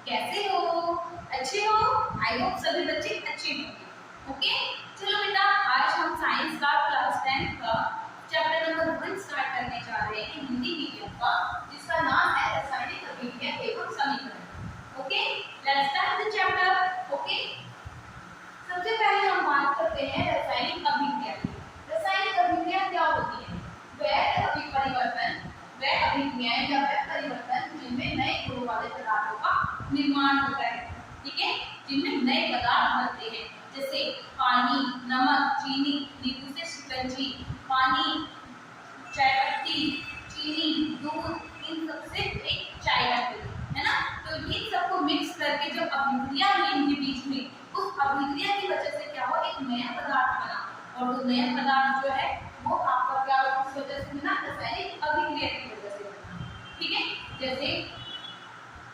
कैसे हो? अच्छे हो? आई होप सभी बच्चे अच्छे होंगे। ओके, चलो बेटा आज हम साइंस का क्लास 10 का चैप्टर नंबर 1 स्टार्ट करने जा रहे हैं हिंदी मीडियम का, जिसका नाम है रासायनिक अभिक्रिया एवं समीकरण। Okay, let's start the chapter. Okay, सबसे पहले हम बात करते हैं रासायनिक अभिक्रिया की। रासायनिक अभिक्रिया क्या होती है? वह परिवर्तन, वह अभिक्रियाएं या वह परिवर्तन जिनमें नए गुणों वाले पदार्थों का निर्माण होता है। ठीक है, जिनमें नए पदार्थ बनते हैं, जैसे पानी, नमक, चीनी, नींबू से शिकंजी, पानी, चाय पत्ती, चीनी, दूध, इन सबसे एक चाय बनती है ना। तो इन सबको मिक्स करके जब अभिक्रिया हुई इनके बीच में, उस अभिक्रिया की वजह से क्या हो, एक नया पदार्थ बना, और वो नया पदार्थ जो है वो आपका क्या किस वजह से बना? रासायनिक अभिक्रिया की वजह से बना। ठीक है, जैसे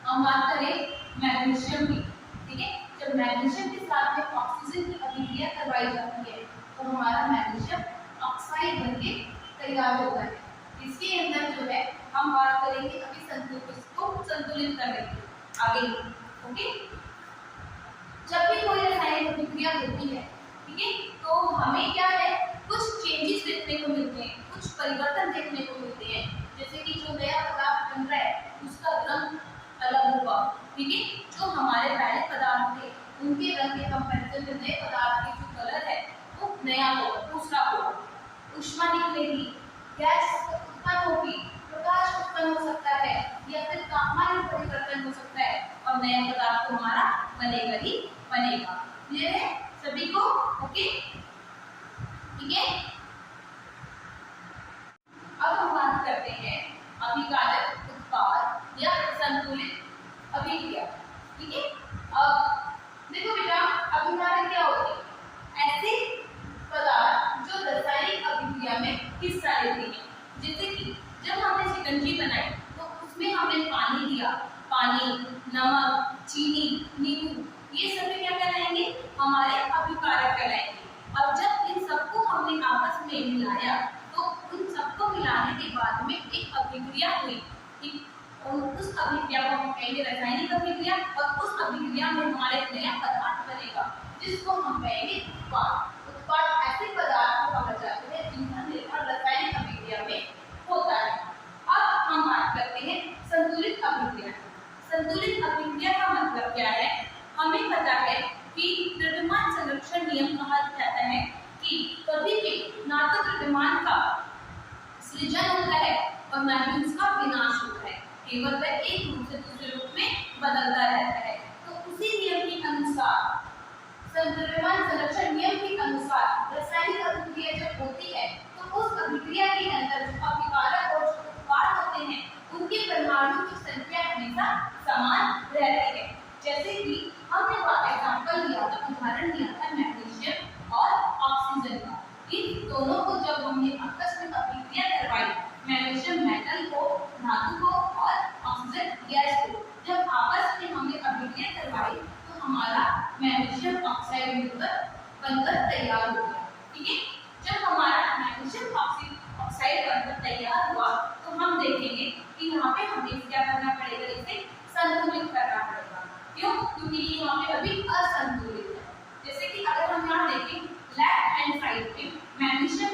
हम बात करें मैग्नीशियम की। ठीक है, जब मैग्नीशियम के साथ में ऑक्सीजन की अभिक्रिया करवाई जाती है तो हमारा मैग्नीशियम ऑक्साइड बनके तैयार होता है। इसके अंदर जो है हम बात करेंगे अभी संतुलित करने की आगे। ओके, जब भी कोई रासायनिक अभिक्रिया होती है, ठीक है, तो हमें क्या है, कुछ चेंजेस देखने को मिलते हैं, कुछ परिवर्तन देखने को मिलते हैं। जैसे कि जो नया पदार्थ बन रहा है उसका रंग अलग होगा। ठीक है, जो हमारे पहले पदार्थ थे उनके रंग के कंपैरिजन में नए पदार्थ की जो कलर है वो नया होगा, दूसरा होगा। ऊष्मा निकलेगी, गैस उत्पन्न होगी, प्रकाश उत्पन्न हो सकता है, या फिर तापमान में परिवर्तन हो सकता है, और नया पदार्थ तो हमारा बनेगा ही बनेगा। क्लियर है सभी को? ओके, ठीक है। अब हम बात करते हैं अभिकारक उत्पाद या संतुलित अभिक्रिया। ठीक है, अब देखो बेटा, अभिकारक क्या होते हैं? ऐसे पदार्थ जो रासायनिक अभिक्रिया में हिस्सा लेते हैं। जैसे कि जब हमने शिकंजी बनाई तो उसमें हमने पानी दिया, पानी, नमक, चीनी, नींबू, ये सभी क्या कहलाएंगे? हमारे अभिकारक कहलाएंगे। और जब इन सबको हमने आपस में मिलाया तो उन सबको मिलाने के बाद में एक अभिक्रिया हुई। ठीक, और उस अभिक्रिया को हम कहेंगे रासायनिक अभिक्रिया, और उस अभिक्रिया में हमारे नया पदार्थ बनेगा जिसको हम कहेंगे उत्पाद। उत्पाद ऐसे पदार्थ को कहा जाता है जिनका निर्माण रासायनिक अभिक्रिया में होता है। अब हम बात करते हैं संतुलित अभिक्रिया। संतुलित अभिक्रिया का मतलब क्या है? हमें पता है कि द्रव्यमान संरक्षण नियम कहा जाता है कि कभी भी ना तो द्रव्यमान का सृजन होता है और ना ही उसका विनाश होता है, केवल वह एक रूप से दूसरे रूप में बदलता रहता है। तो उसी नियम के अनुसार, द्रव्यमान संरक्षण नियम के अनुसार रासायनिक अभिक्रिया जब होती है तो उस अभिक्रिया के अंदर जो अभिकारक और जो उत्पाद होते हैं उनके परमाणु की संख्या हमेशा समान रहती है। जैसे कि हमने एग्जांपल लिया था, उदाहरण लिया था मैग्नीशियम और ऑक्सीजन का। इन दोनों को जब हमने आपस में अभिक्रिया करवाई, मैग्नीशियम मेटल को, धातु को, और ऑक्सीजन गैस को जब आपस में हमने अभिक्रिया करवाई तो हमारा मैग्नीशियम ऑक्साइड मिलकर बनकर तैयार हो गया। ठीक है, जब हमारा मैग्नीशियम ऑक्साइड बनकर तैयार हुआ तो हम देखेंगे कि यहाँ पे हमें क्या करना पड़ेगा, इसे संतुलित करना पड़ेगा। क्यों? क्योंकि ये यहाँ पे अभी असंतुलित है। जैसे कि अगर हम यहाँ देखें लेफ्ट हैंड साइड पे मैग्नीशियम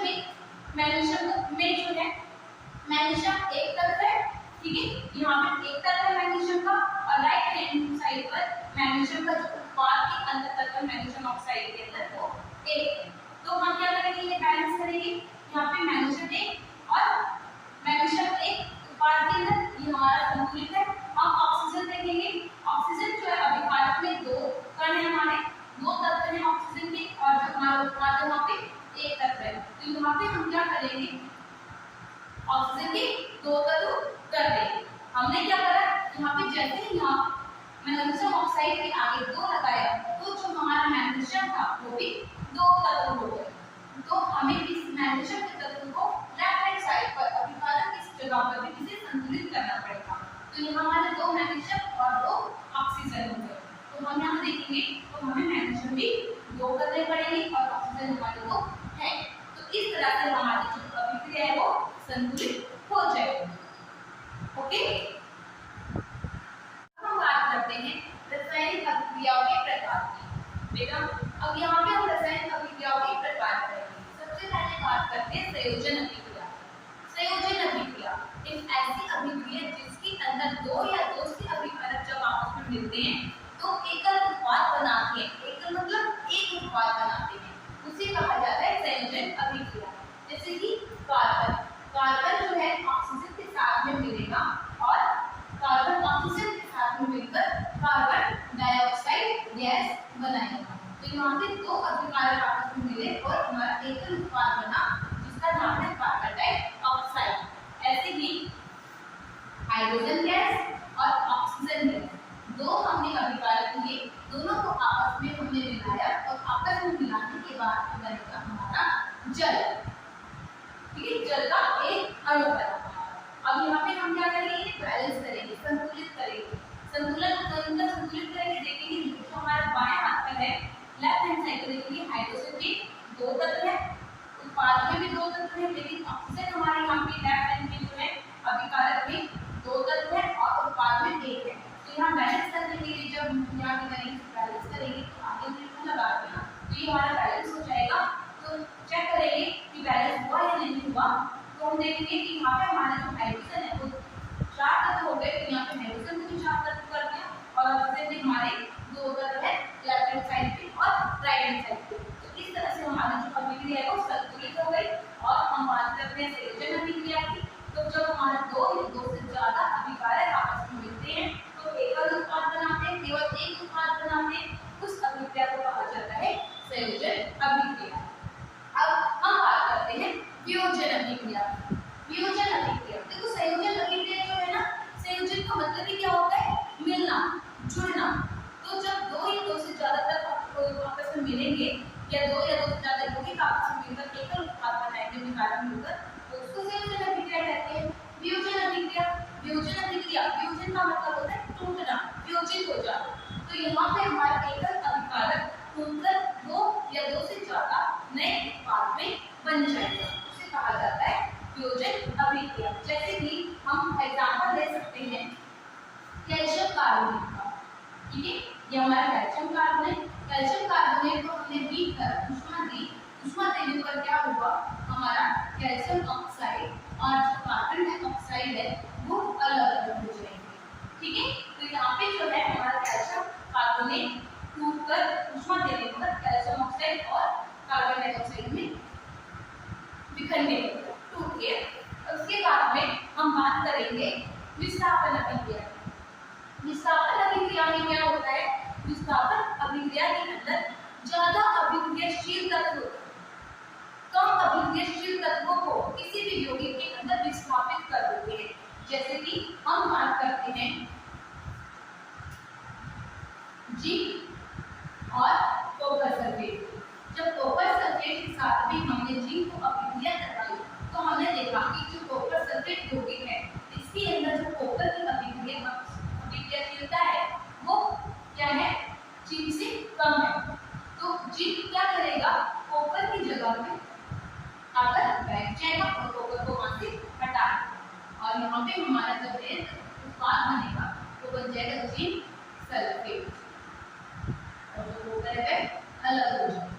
में जो है मैग्नीशियम एक तरफ है। ठीक है, यहाँ पे एक तरफ है मैग्नीशियम का, और राइट हैंड साइड पर मैग्नीशियम का जो उत्पाद के अंदर तक है मैग्नीशियम ऑक्साइड के अंदर वो एक है। तो हम क्या करेंगे, ये बैलेंस करेंगे। यहाँ पे मैग्नीशियम एक और मैग्नीशियम एक उत्पाद के अंदर, ये हमारा संतुलित है। हम ऑक्सीजन देखेंगे, ऑक्सीजन जो है अभिकारक में दो कण है, हमारे दो तत्व हैं ऑक्सीजन के, और जो हमारा उत्पाद है वहाँ पे एक तत्व है। तो यहाँ पे हम क्या करेंगे, ऑक्सीजन के दो तत्व कर देंगे। हमने क्या करा, यहाँ पे जैसे ही यहाँ मैग्नीशियम ऑक्साइड के आगे दो लगाया तो जो हमारा मैग्नीशियम था वो भी दो तत्व हो गए। तो हमें इस मैग्नीशियम के तत्व को लेफ्ट हैंड साइड पर अभिकारक की जगह पर भी इसे संतुलित करना पड़ेगा। तो यहाँ हमारे दो मैग्नीशियम और दो ऑक्सीजन हो गए। तो हम यहाँ देखेंगे तो हमें मैग्नीशियम भी दो करने पड़ेंगे और ऑक्सीजन हमारे दो है। तो इस तरह से हमारी जो अभिक्रिया है वो संतुलित हो जाएगी। ओके, अब हम बात करते हैं अणु बनाता है। अब यहाँ पे हम क्या करेंगे, बैलेंस करेंगे, संतुलित करेंगे, संतुलित करेंगे। देखेंगे जो हमारा बाएं हाथ में है, लेफ्ट हैंड साइड पे देखेंगे हाइड्रोजन के 2 तत्व है, उत्पाद में भी 2 तत्व है, लेकिन ऑक्सीजन हमारे यहाँ पे लेफ्ट हैंड में जो है अभिकारक में 2 तत्व है और उत्पाद में 1 है। तो यहाँ बैलेंस करने के लिए जब यहाँ पे करेंगे बैलेंस करेंगे तो आगे बिल्कुल लगा देना, तो ये हमारा बैलेंस हो जाएगा। तो चेक करेंगे कि बैलेंस हुआ या नहीं हुआ। तो हम देखेंगे कि यहाँ पे हमारा जो हाइड्रोजन है वो 4 तत्व हो गए, तो यहाँ पे हाइड्रोजन को भी 4 तत्व कर दिया और ऑक्सीजन भी हमारे 2 तत्व है लेफ्ट हैंड साइड पे और राइट हैंड साइड पे। तो इस तरह से हमारी जो अभिक्रिया है वो संतुलित हो गई और हम बात करते हैं संयोजन अभिक्रिया की। तो जब हमारे 2 या 2 से ज्यादा अभिकारक आपस में मिलते हैं तो एकल उत्पाद बनाते हैं, केवल एक उत्पाद बनाते हैं, उस अभिक्रिया को कहा जाता है संयोजन अभिक्रिया। अब हम बात करते हैं वियोजन अभिक्रिया। वियोजन अभिक्रिया देखो, संयोजन अभिक्रिया जो है ना, संयोजन का मतलब ही क्या होता है, मिलना, जुड़ना। तो जब 2 या 2 से ज्यादा तत्व आपस में मिलेंगे या 2 या 2 से ज्यादा यौगिक आपस में मिलकर एकल उत्पाद बनाएंगे विकारक मिलकर, तो उसको संयोजन अभिक्रिया कहते हैं। वियोजन अभिक्रिया, वियोजन अभिक्रिया, वियोजन का मतलब होता है टूटना, वियोजित हो जाना। तो यहाँ पे हमारा एकल अभिकारक टूटकर 2 या 2 से ज्यादा नए उत्पाद में बन जाएगा, उसे कहा जाता है वियोजन अभिक्रिया। जैसे कि हम एग्जांपल ले सकते हैं कैल्शियम कार्बोनेट का, ठीक है, ये हमारा कैल्शियम कार्बोनेट। कैल्शियम कार्बोनेट को हमने बीट कर उष्मा दी, उष्मा देने पर क्या हुआ, हमारा कैल्शियम ऑक्साइड और जो कार्बन डाइऑक्साइड है वो अलग अलग हो जाएंगे, ठीक है। तो यहाँ पे जो है हमारा कैल्शियम कार्बोनेट टूटकर उष्मा देने पर कैल्शियम ऑक्साइड और कार्बन डाइऑक्साइड में बिखरने लगेगा, टूट गया। उसके बाद में हम बात करेंगे विस्थापन अभिक्रिया। विस्थापन अभिक्रिया में क्या होता है, विस्थापन अभिक्रिया के अंदर ज्यादा अभिक्रियाशील तत्व, कम अभिक्रियाशील तत्वों को किसी भी यौगिक के अंदर विस्थापित कर देते हैं। जैसे कि हम बात करते हैं जिंक और कॉपर सल्फेट। जब कॉपर सल्फेट के साथ भी हमने जिंक को अभिक्रिया करवाई तो हमने देखा कि जो कॉपर सल्फेट यौगिक है इसके अंदर जो कॉपर की अभिक्रियाशीलता है वो क्या है, जिंक से कम है। तो जिंक क्या करेगा, कॉपर की जगह पे आकर बैठ जाएगा और कॉपर को वहां से हटा देगा और यहाँ पे हमारा जब उत्पाद बनेगा तो बन जाएगा जिंक सल्फेट और जो कॉपर है अलग हो जाएगा,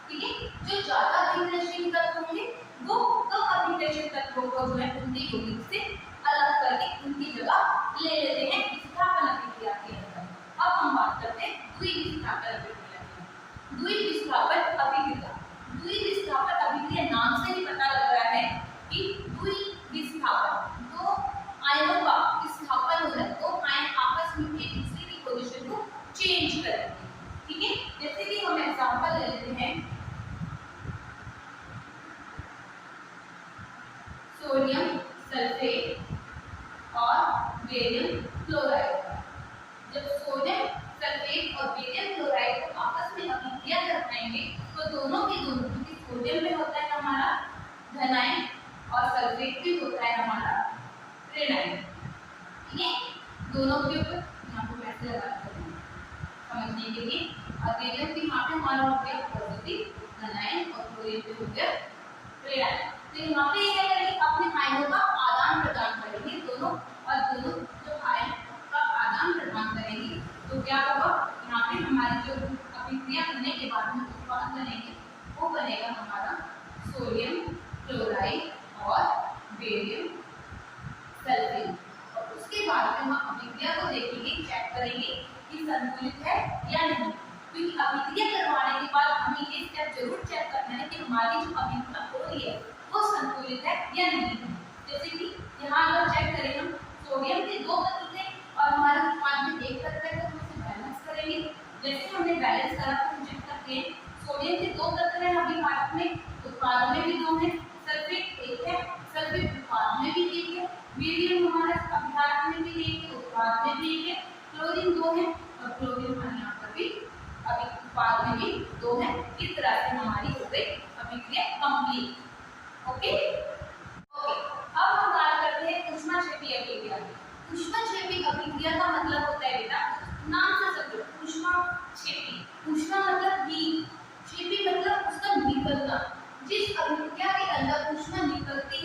ठीक है। जो ज्यादा अभिक्रियाशील तत्व होंगे वो कम अभिक्रियाशील तत्वों को जो है उनके यौगिक से अलग करके उनकी जगह ले लेते हैं विस्थापन अभिक्रिया के अंदर। अब हम बात करते हैं द्विविस्थापन अभिक्रिया की। द्विविस्थापन अभिक्रिया, द्विविस्थापन अभिक्रिया नाम से ही पता लग रहा है कि द्विविस्थापन, 2 आयनों का विस्थापन हो रहा है, 2 आयन आपस में एक दूसरे की पोजीशन को चेंज करेंगे, ठीक है। जैसे कि हम एग्जांपल ले लेते हैं सोडियम सल्फेट और बेरियम क्लोराइड। जब सोडियम सल्फेट और बेरियम क्लोराइड को आपस में अभिक्रिया करवाएंगे तो दोनों के दोनों, क्योंकि सोडियम में होता है हमारा धनायन और सल्फेट भी होता है हमारा ऋणायन, ठीक है। दोनों के ऊपर यहाँ पे पैसे लगाते हैं समझने के लिए। और बेरियम भी यहाँ पे हमारा हो गया पॉजिटिव धनायन और क्लोरीन पे हो गया ऋणायन। तो यहाँ पे क्या करेंगे, अपने आयनों का आदान प्रदान करेंगे दोनों, और दोनों जो आयन का आदान प्रदान करेंगे तो क्या होगा, यहाँ पे हमारी जो अभिक्रिया होने के बाद में उत्पाद बनेंगे वो बनेगा हमारा सोडियम क्लोराइड और बेरियम सल्फेट। और उसके बाद में हम अभिक्रिया को देखेंगे, चेक करेंगे कि संतुलित है या नहीं। क्योंकि अभिक्रिया करवाने के बाद हमें ये स्टेप जरूर चेक करना है कि हमारी जो अभिक्रिया हो रही है वो संतुलित है या नहीं। जैसे कि यहाँ अगर चेक करें हम, सोडियम के 2 तत्व थे और हमारे उत्पाद में 1 तत्व है तो हम इसे बैलेंस करेंगे। जैसे हमने बैलेंस करा तो हम चेक करते हैं सोडियम के 2 तत्व हैं अभिकारक में, उत्पाद में भी 2 हैं, सल्फेट 1 है, सल्फेट उत्पाद में भी 1 है, बेरियम हमारा अभिकारक में भी 1 है, उत्पाद में भी 1 है, क्लोरीन 2 है और क्लोरीन हमारे यहाँ पर भी उत्पाद में भी 2 है। इस तरह से हमारी हो गई अभिक्रिया कंप्लीट। ओके ओके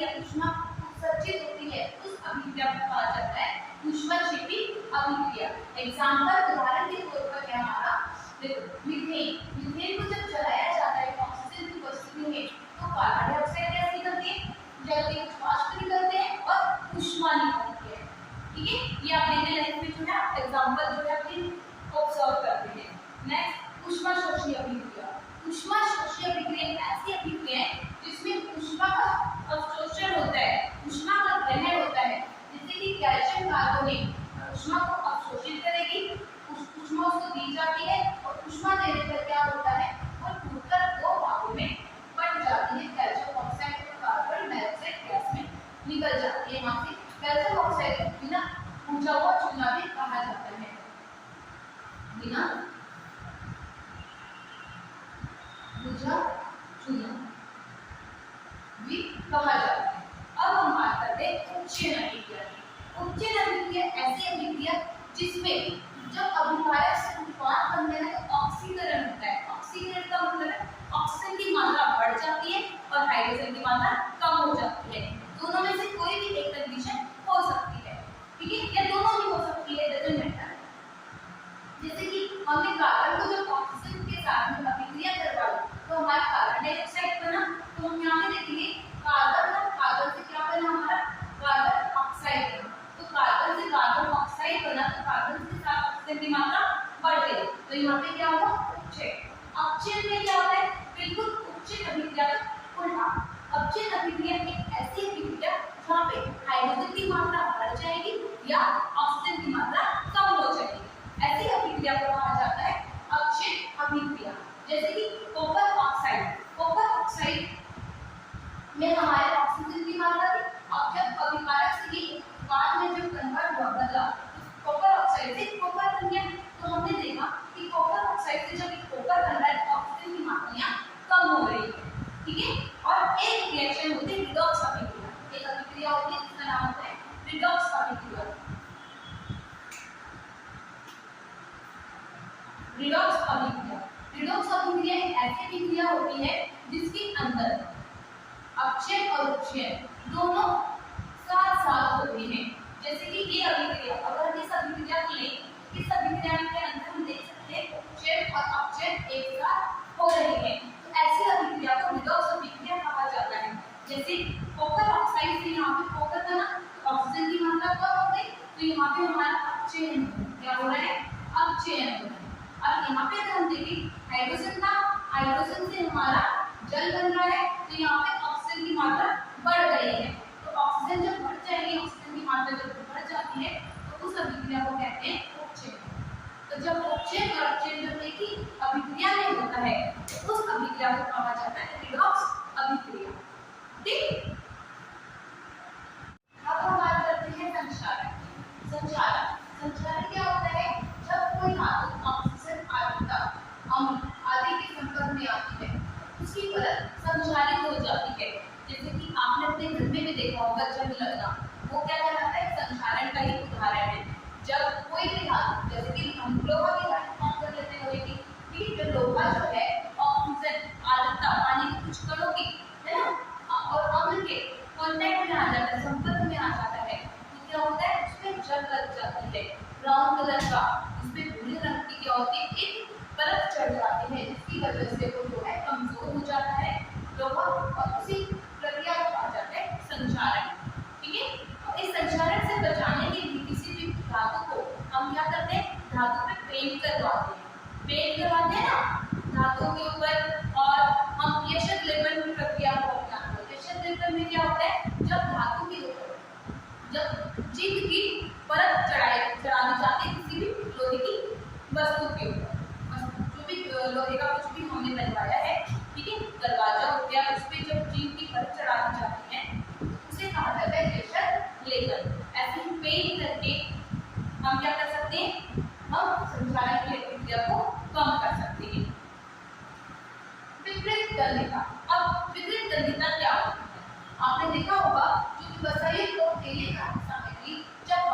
है, ऊष्मा उत्सर्जित होती है, उस अभिक्रिया को कहा जाता है ऊष्माक्षेपी अभिक्रिया। एग्जांपल उदाहरण के तौर पर क्या हमारा देखो मीथेन, मीथेन को जब जलाया जाता है ऑक्सीजन की उपस्थिति में तो कार्बन डाइऑक्साइड गैस निकलती है, जलते कुछ वाष्प निकलते हैं और ऊष्मा निकलती है। ठीक है, ये आप डेली लाइफ में जो है एग्जांपल जो है अपनी ऑब्जर्व करते हैं। नेक्स्ट ऊष्मा शोषी अभिक्रिया। ऊष्मा शोषी अभिक्रिया ऐसी अभिक्रिया है जिसमें ऊष्मा का अवशोषण होता है, ऊष्मा का ग्रहण होता है। जैसे कि कैल्शियम कार्बोनेट ऊष्मा को अवशोषित करेगी, ऊष्मा उसको दी जाती है और ऊष्मा देने पर क्या होता है वो टूटकर दो भागों में बट जाती है। कैल्शियम ऑक्साइड और कार्बन डाइऑक्साइड गैस में निकल जाती है। वहां से कैल्शियम ऑक्साइड को बिना बुझा हुआ चूना भी कहा जाता है, बिना बुझा चूना भी कहा जाता है। अब हम बात करते हैं उपचयन अभिक्रिया की। उपचयन अभिक्रिया ऐसी अभिक्रिया जिसमें जब अभिकारक से उत्पाद बनते हैं तो ऑक्सीकरण होता है। ऑक्सीकरण का मतलब है ऑक्सीजन की मात्रा बढ़ जाती है और हाइड्रोजन की मात्रा कम हो जाती है। दोनों में से कोई भी एक कंडीशन हो सकती है, ठीक है, या दोनों भी हो सकती है, डजंट मैटर। जैसे कि हमने कार्बन को जब ऑक्सीजन के साथ में अभिक्रिया करवाई तो हमारा कार्बन डाइऑक्साइड बना, तो हम यहाँ पे देखेंगे कार्बन और कार्बन से क्या बना हमारा कार्बन ऑक्साइड बना। तो कार्बन से कार्बन ऑक्साइड बना तो कार्बन के साथ ऑक्सीजन की मात्रा बढ़ गई, तो यहाँ पे क्या होगा उपचयन। अपचयन में क्या होता है बिल्कुल उपचयन अभिक्रिया का उल्टा। अपचयन अभिक्रिया एक ऐसी अभिक्रिया जहाँ पे हाइड्रोजन की मात्रा बढ़ जाएगी या ऑक्सीजन की मात्रा कम हो जाएगी, ऐसी अभिक्रिया को कहा जाता है अपचयन अभिक्रिया। जैसे कि कॉपर ऑक्साइड, कॉपर ऑक्साइड में हमारे ऑक्सीजन की मात्रा थी, अब जब अभिकारक से ये बाद में जब कन्वर्ट हुआ बदला कॉपर ऑक्साइड से कॉपर बन गया, तो हमने देखा कि कॉपर ऑक्साइड से जब कॉपर बन रहा है तो ऑक्सीजन की मात्रा कम हो रही है, ठीक है। और एक रिएक्शन होती है रिडॉक्स अभिक्रिया, एक अभिक्रिया होती है जिसका नाम होता है रिडॉक्स अभिक्रिया। रिडॉक्स अभिक्रिया, रिडॉक्स अभिक्रिया एक ऐसी अभिक्रिया होती है जिसके अंदर अपचयन और उपचयन दोनों साथ साथ होते हैं। जैसे कि ये अभिक्रिया, अगर हम इस अभिक्रिया को लें, इस अभिक्रिया के अंदर हम देख सकते हैं उपचयन और अपचयन एक साथ हो रहे हैं, तो ऐसी अभिक्रिया को रिडॉक्स अभिक्रिया कहा जाता है। जैसे कॉपर ऑक्साइड से यहाँ पे कॉपर बना तो ऑक्सीजन की मात्रा कम हो गई, तो यहाँ पे हमारा अपचयन क्या हो रहा है अपचयन हो रहा है। अब यहाँ पे अगर हम देखें हाइड्रोजन था, हाइड्रोजन से हमारा जल बन रहा है, तो यहाँ पे ऑक्सीजन की मात्रा बढ़ गई है, तो ऑक्सीजन जब बढ़ जाएगी, ऑक्सीजन की मात्रा जब बढ़ जाती है तो उस अभिक्रिया को कहते हैं उपचयन। तो जब उपचयन और अपचयन जब एक ही अभिक्रिया में होता है तो उस अभिक्रिया को कहा जाता है रिडॉक्स अभिक्रिया, ठीक। अब हम बात करते हैं संचारण। संचारण, संचारण क्या होता है जब कोई धातु ऑक्सीजन अम्ल आदि के संपर्क में आती है उसकी परत संचारित हो जाती है। जैसे कि आपने अपने घर में भी देखा होगा जंग लगना, वो क्या कहलाता है संचारण का ही उदाहरण है। जब कोई भी धातु, जैसे कि हम लोहा की धातु फॉर्म कर लेते हैं लोहे की, ठीक, जो लोहा जो है ऑक्सीजन आर्द्रता पानी के कुछ कणों की है ना और अम्ल के कांटेक्ट में आ जाता है, संपर्क में आ जाता है, तो क्या होता है उसमें जंग लग जाती है। ब्राउन कलर का उसमें भूरे रंग की क्या होती है एक परत चढ़ जाती है, जिसकी वजह से वो जो है कमजोर हो जाता है लोहा, और उसी प्रक्रिया को कहा जाता है संचारण, ठीक है। और इस संचारण से बचाने के लिए किसी भी धातु को हम क्या करते हैं धातु पे पेंट करवाते हैं, पेंट करवाते हैं ना धातु के ऊपर, और हम यशक लेपन की प्रक्रिया को अपनाते हैं। यशक लेपन में क्या होता है जब धातु के ऊपर जब जिंक की परत चढ़ा दी जाती है किसी भी लोहे की वस्तु के ऊपर, जो भी लोहे का कुछ भी हमने बनवाया है, ठीक है, दरवाजा हो गया, उस पर जब जिंक की परत चढ़ा दी जाती है उसे कहा जाता है यशक लेपन। ऐसे ही पेंट करके हम क्या कर सकते हैं हम संचारण की प्रक्रिया को कम कर सकते हैं। विकृत गंधिता, अब विकृत गंधिता क्या होती है आपने देखा होगा, जो वसाइल और तेलीय सामग्री जब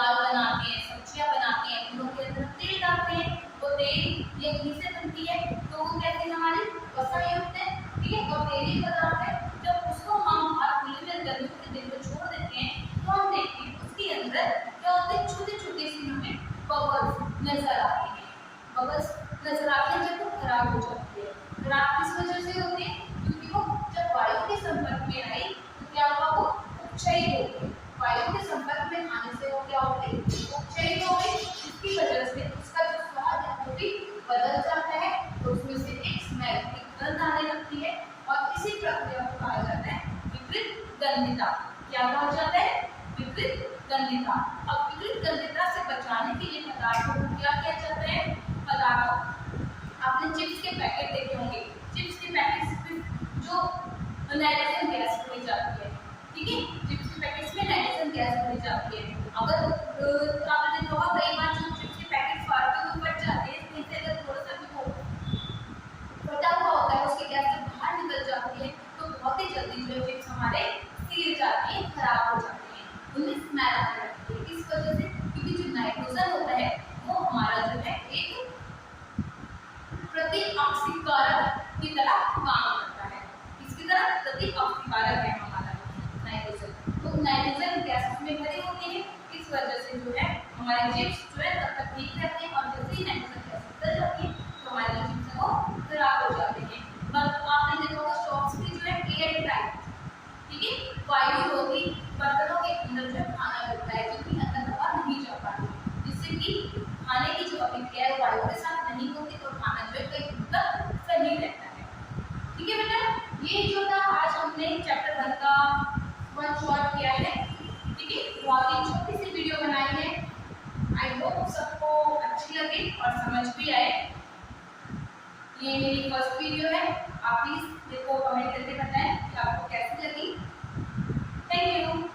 दाल बनाते हैं, सब्जियां बनाते हैं, उन लोगों के अंदर तेल डालते हैं, वो तेल ये घी से बनती है, तो वो कहते हैं हमारी वसा युक्त है, ठीक है। और तेलीय पदार्थ है, जब उसको हम बाहर खुले में गर्मियों के दिन में छोड़ देते हैं तो हम देखते हैं उसके अंदर क्या होते हैं, छोटे छोटे से हमें बबल्स नजर आते हैं। बबल्स नजर आते हैं जब वो खराब हो जाती है। खराब किस वजह से होती है, क्योंकि वो जब वायु के संपर्क में आई तो क्या हुआ, वो उपचयित हो गई। वायु के संपर्क में आने से वो क्या हो गई, उपचयित हो गई। इसकी वजह से उसका जो स्वाद है वो भी बदल जाता है, तो उसमें से एक स्मेल, एक गंध आने लगती है, और इसी प्रक्रिया को कहा जाता है विकृत गंधिता। क्या कहा जाता है, विकृत गंधिता। अब विकृत गंधिता से बचाने के लिए पदार्थों को क्या किया जाता है, पदार्थों, आपने चिप्स के पैकेट देखे होंगे, चिप्स के पैकेट्स में जो नाइट्रोजन गैस छोड़ी जाती है, ठीक है, चिप्स के पैकेट्स में नाइट्रोजन गैस छोड़ी जाती है। अगर आपने देखा होगा कई बार जो चिप्स के पैकेट फाड़ते हुए फट जाते हैं, इसमें से अगर थोड़ा सा भी वो फटा हुआ होता है, उसकी गैस जब बाहर निकल जाती है तो बहुत ही जल्दी जो चिप्स हमारे सिर जाती है, खराब हो जाती है, उनमें स्मेल आने लगती है। इस वजह से, क्योंकि जो नाइट्रोजन होता है वो हमारा जो है एक प्रतिऑक्सीकारक की तरह काम करता है। इसकी तरह प्रतिऑक्सीकारक है हमारा नाइट्रोजन। तो नाइट्रोजन गैस में भरी होती है, इस वजह से जो है हमारे चिप्स जो है तब तक ठीक रहते हैं, और जैसे ही नाइट्रोजन गैस निकल जाती है तो हमारे जो चिप्स है वो खराब हो जाते हैं। बस आपने देखा होगा शॉप्स भी जो है एयर टाइट, ठीक है, वायु रोधी बर्तनों के अंदर जो खाना बनता है, जिसकी अंदर हवा नहीं जा पाती, जिससे कि खाने की जो अभिक्रिया है वायु के साथ नहीं होती, तो खाना जो है कई मतलब सही रहता है। ठीक है बेटा, ये जो था आज हमने चैप्टर 1 का वन शॉट किया है, ठीक है, बहुत ही छोटी सी वीडियो बनाई है। आई होप सबको अच्छी लगे और समझ भी आए। ये मेरी फर्स्ट वीडियो है, आप प्लीज मेरे को कमेंट करके बताएं कि आपको कैसी लगी। Thank you.